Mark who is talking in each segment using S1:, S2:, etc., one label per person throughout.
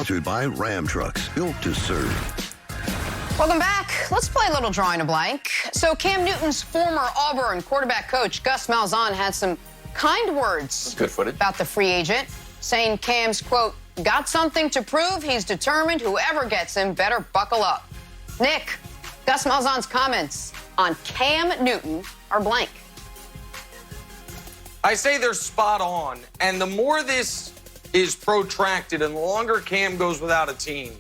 S1: Sponsored by Ram Trucks, built to serve.
S2: Welcome back. Let's play a little drawing a blank. So Cam Newton's former Auburn quarterback coach, Gus Malzahn, had some kind words about the free agent, saying Cam's, quote, got something to prove. He's determined. Whoever gets him better buckle up. Nick, Gus Malzahn's comments on Cam Newton are blank.
S3: I say they're spot on. And the more this is protracted and the longer Cam goes without a team,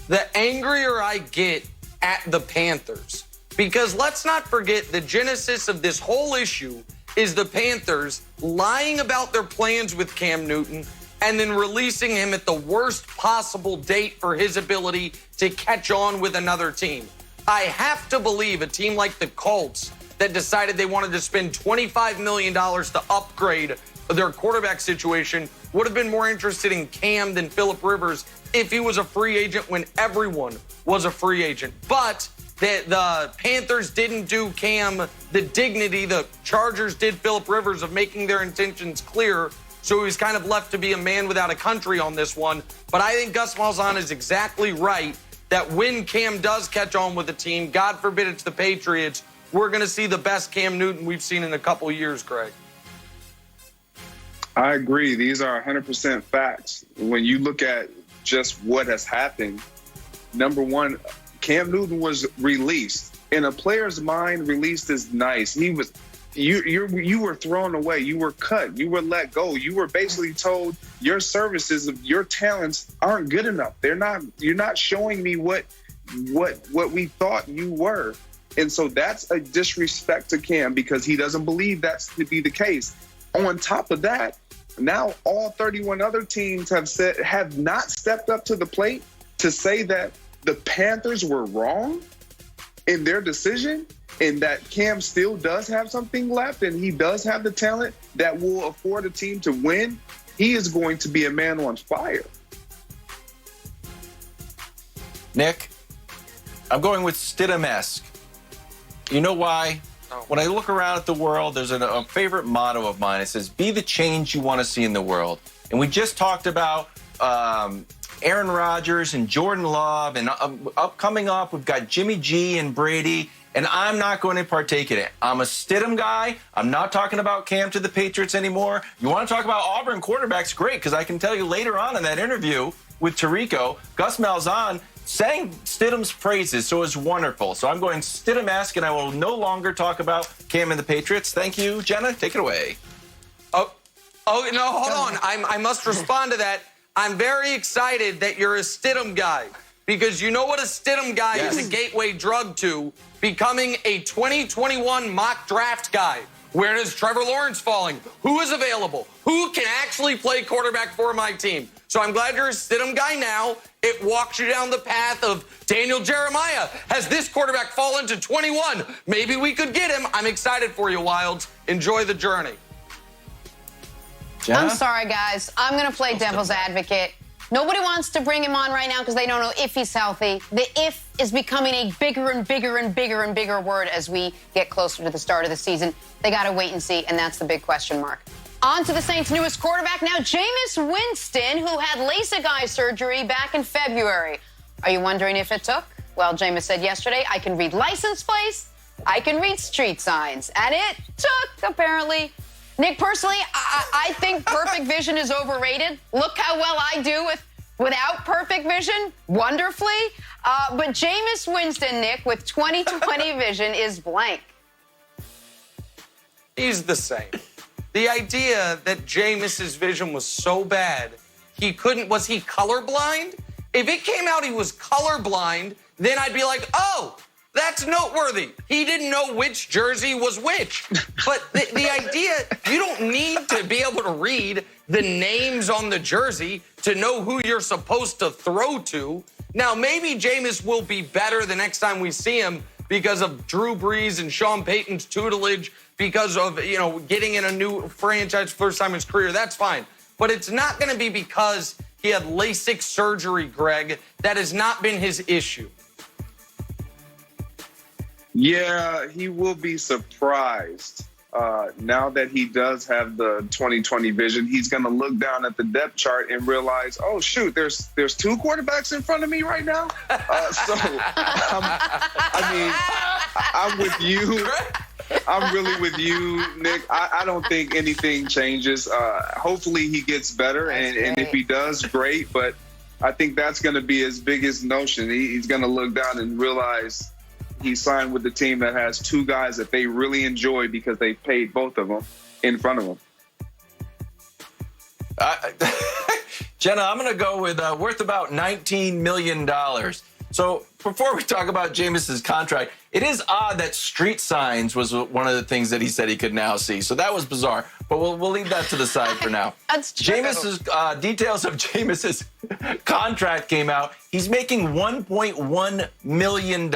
S3: the angrier I get at the Panthers. Because let's not forget the genesis of this whole issue is the Panthers lying about their plans with Cam Newton and then releasing him at the worst possible date for his ability to catch on with another team. I have to believe a team like the Colts that decided they wanted to spend $25 million to upgrade their quarterback situation would have been more interested in Cam than Phillip Rivers if he was a free agent when everyone was a free agent. But the Panthers didn't do Cam the dignity the Chargers did Phillip Rivers of making their intentions clear, so he was kind of left to be a man without a country on this one. But I think Gus Malzahn is exactly right that when Cam does catch on with the team, God forbid it's the Patriots, we're going to see the best Cam Newton we've seen in a couple years, Greg.
S4: I agree. These are 100% facts. When you look at just what has happened, number one, Cam Newton was released. In a player's mind, released is nice. You were thrown away. You were cut. You were let go. You were basically told your services, your talents aren't good enough. You're not showing me what we thought you were. And so that's a disrespect to Cam because he doesn't believe that's to be the case. On top of that, now all 31 other teams have not stepped up to the plate to say that the Panthers were wrong in their decision and that Cam still does have something left and he does have the talent that will afford a team to win. He is going to be a man on fire.
S5: Nick, I'm going with Stidham-esque. You know why? When I look around at the world, there's a favorite motto of mine. It says, be the change you want to see in the world. And we just talked about Aaron Rodgers and Jordan Love. And coming up, we've got Jimmy G and Brady. And I'm not going to partake in it. I'm a Stidham guy. I'm not talking about Cam to the Patriots anymore. You want to talk about Auburn quarterbacks? Great, because I can tell you later on in that interview with Tirico, Gus Malzahn sang Stidham's praises, so it was wonderful. So I'm going Stidham-esque, and I will no longer talk about Cam and the Patriots. Thank you, Jenna. Take it away.
S3: Oh, no, hold on. I must respond to that. I'm very excited that you're a Stidham guy because you know what a Stidham guy is a gateway drug to? Becoming a 2021 mock draft guy. Where does Trevor Lawrence falling? Who is available? Who can actually play quarterback for my team? So I'm glad you're a Stidham guy now. It walks you down the path of Daniel Jeremiah. Has this quarterback fallen to 21? Maybe we could get him. I'm excited for you, Wilds. Enjoy the journey.
S2: I'm sorry, guys. I'm going to play devil's advocate. Nobody wants to bring him on right now because they don't know if he's healthy. The if is becoming a bigger and bigger and bigger and bigger word as we get closer to the start of the season. They got to wait and see, and that's the big question mark. On to the Saints' newest quarterback now, Jameis Winston, who had LASIK eye surgery back in February. Are you wondering if it took? Well, Jameis said yesterday, I can read license plates, I can read street signs, and it took, apparently. Nick, personally, I think perfect vision is overrated. Look how well I do without perfect vision, wonderfully. But Jameis Winston, Nick, with 20/20 vision is blank.
S3: He's the same. The idea that Jameis's vision was so bad, was he colorblind? If it came out he was colorblind, then I'd be like, oh, that's noteworthy. He didn't know which jersey was which. But the idea, you don't need to be able to read the names on the jersey to know who you're supposed to throw to. Now, maybe Jameis will be better the next time we see him because of Drew Brees and Sean Payton's tutelage, because of, getting in a new franchise first time in his career. That's fine. But it's not going to be because he had LASIK surgery, Greg. That has not been his issue.
S4: Yeah, he will be surprised now that he does have the 20/20 vision, he's going to look down at the depth chart and realize, oh shoot, there's two quarterbacks in front of me right now. I'm with you. I'm really with you, Nick. I don't think anything changes. Hopefully he gets better, and if he does, great. But I think that's going to be his biggest notion. He's going to look down and realize he signed with the team that has two guys that they really enjoy because they paid both of them in front of him.
S5: Jenna, I'm going to go with worth about $19 million. So before we talk about Jameis's contract, it is odd that street signs was one of the things that he said he could now see. So that was bizarre, but we'll leave that to the side for now.
S2: That's true.
S5: Jameis's details of Jameis's contract came out. He's making $1.1 million.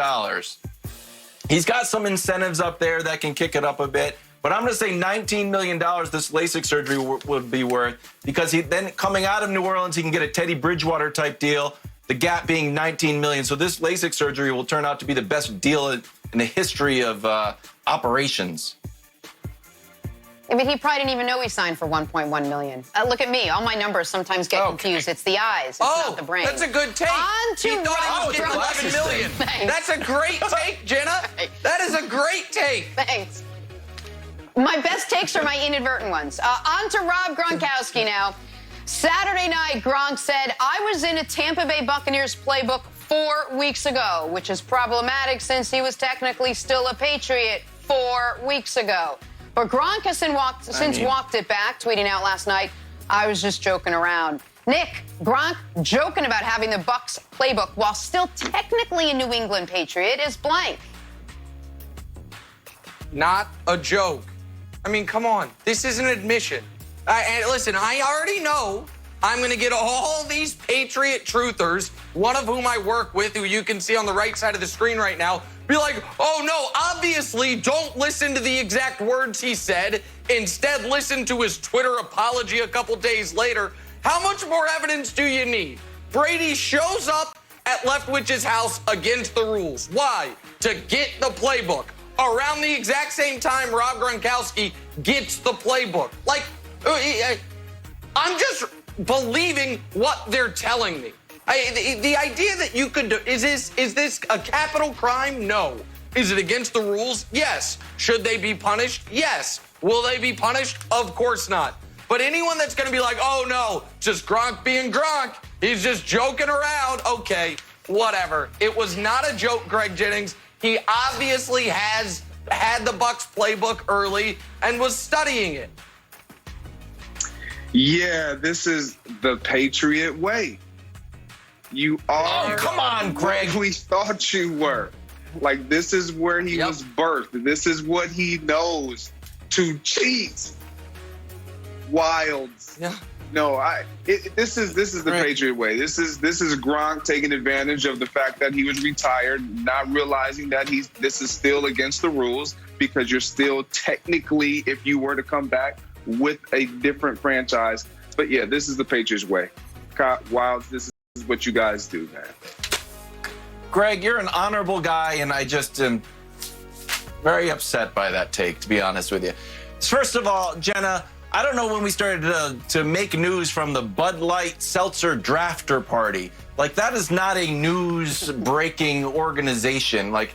S5: He's got some incentives up there that can kick it up a bit. But I'm going to say $19 million this LASIK surgery would be worth, because then coming out of New Orleans, he can get a Teddy Bridgewater type deal. The gap being $19 million. So this LASIK surgery will turn out to be the best deal in the history of operations.
S2: I mean, he probably didn't even know he signed for $1.1 million. Look at me. All my numbers sometimes get confused. It's the eyes. It's not the brain.
S3: That's a good take.
S2: On to
S3: he thought he was getting $11 million. That's a great take, Jenna. That is a great take.
S2: Thanks. My best takes are my inadvertent ones. On to Rob Gronkowski now. Saturday night, Gronk said, I was in a Tampa Bay Buccaneers playbook 4 weeks ago, which is problematic since he was technically still a Patriot 4 weeks ago. But Gronk has since walked it back, tweeting out last night, I was just joking around. Nick, Gronk joking about having the Bucs playbook while still technically a New England Patriot is blank.
S3: Not a joke. I mean, come on. This is an admission. And listen, I already know I'm going to get all these Patriot truthers, one of whom I work with, who you can see on the right side of the screen right now, be like, oh, no, obviously don't listen to the exact words he said. Instead, listen to his Twitter apology a couple days later. How much more evidence do you need? Brady shows up at Leftwich's house against the rules. Why? To get the playbook. Around the exact same time, Rob Gronkowski gets the playbook. Like, I'm just believing what they're telling me. The idea that you could do, is this a capital crime? No. Is it against the rules? Yes. Should they be punished? Yes. Will they be punished? Of course not. But anyone that's going to be like, oh no, just Gronk being Gronk, he's just joking around. Okay, whatever. It was not a joke, Greg Jennings. He obviously has had the Bucs playbook early and was studying it.
S4: Yeah, this is the Patriot way. You are.
S5: Oh, come on, Greg.
S4: Who we thought you were. Like, this is where he was birthed. This is what he knows. To cheat. Wilds.
S3: Yeah.
S4: No, this is the Patriot way. This is Gronk taking advantage of the fact that he was retired, not realizing that this is still against the rules, because you're still technically, if you were to come back, with a different franchise. But yeah, this is the Patriots way. Wilds, this is what you guys do, man.
S5: Greg, you're an honorable guy, and I just am very upset by that take, to be honest with you. First of all, Jenna, I don't know when we started to make news from the Bud Light Seltzer Drafter Party. Like, that is not a news-breaking organization. Like,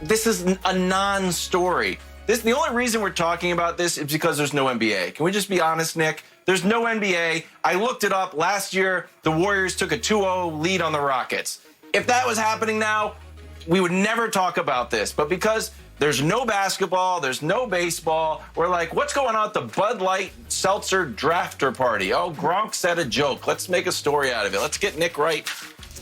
S5: this is a non-story. The only reason we're talking about this is because there's no NBA. Can we just be honest, Nick? There's no NBA. I looked it up. Last year, the Warriors took a 2-0 lead on the Rockets. If that was happening now, we would never talk about this. But because there's no basketball, there's no baseball, we're like, what's going on at the Bud Light Seltzer Drafter Party? Oh, Gronk said a joke. Let's make a story out of it. Let's get Nick Wright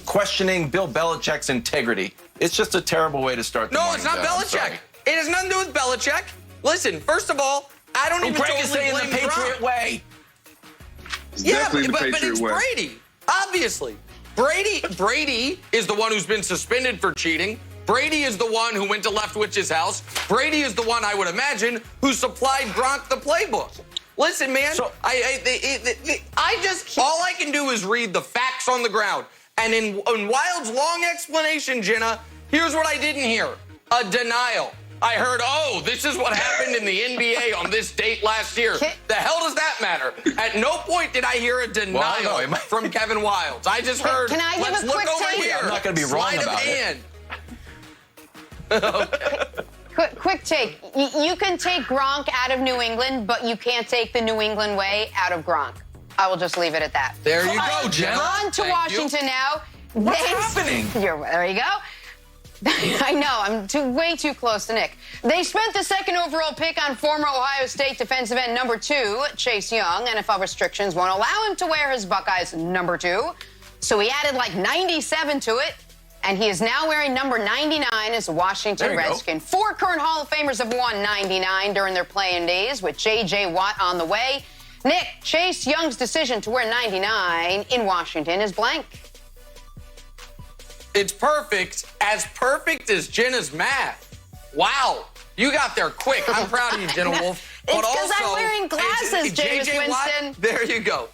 S5: questioning Bill Belichick's integrity. It's just a terrible way to start the morning.
S3: No, it's not Belichick. It has nothing to do with Belichick. Listen, first of all, I don't even
S5: Greg is
S3: totally
S5: saying
S3: blame
S5: the Patriot
S3: Gronk.
S5: way.
S3: Yeah, but it's Brady, obviously. Brady is the one who's been suspended for cheating. Brady is the one who went to Leftwich's house. Brady is the one, I would imagine, who supplied Gronk the playbook. Listen, man, all I can do is read the facts on the ground. And in Wild's long explanation, Jenna, here's what I didn't hear. A denial. I heard, oh, this is what happened in the NBA on this date last year. The hell does that matter? At no point did I hear a denial from Kevin Wildes. I just heard,
S2: Can I give
S3: let's
S2: a
S3: look
S2: quick
S3: over
S2: take?
S3: here.
S5: I'm not going to be wrong
S3: Sleight of
S5: about
S3: hand.
S2: Quick take. You can take Gronk out of New England, but you can't take the New England way out of Gronk. I will just leave it at that.
S3: There you go, Jenna.
S2: On to Washington now.
S5: What's happening?
S2: There you go. I know, I'm way too close to Nick. They spent the second overall pick on former Ohio State defensive end number 2, Chase Young. NFL restrictions won't allow him to wear his Buckeyes number 2. So he added like 97 to it, and he is now wearing number 99 as a Washington Redskin. 4 current Hall of Famers have worn 99 during their playing days, with J.J. Watt on the way. Nick, Chase Young's decision to wear 99 in Washington is blank.
S3: It's perfect as Jenna's math. Wow, you got there quick. I'm proud of you, Jenna Wolf.
S2: It's because I'm wearing glasses, James
S3: J.J.
S2: Winston.
S3: Watt, there you go.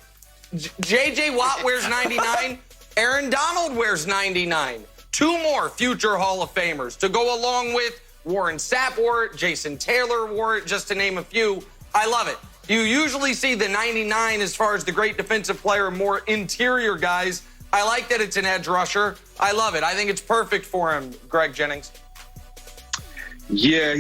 S3: J.J. Watt wears 99. Aaron Donald wears 99. 2 more future Hall of Famers to go along with Warren Sapp wore it, Jason Taylor wore it, just to name a few. I love it. You usually see the 99 as far as the great defensive player, more interior guys. I like that it's an edge rusher. I love it. I think it's perfect for him, Greg Jennings.
S4: Yeah.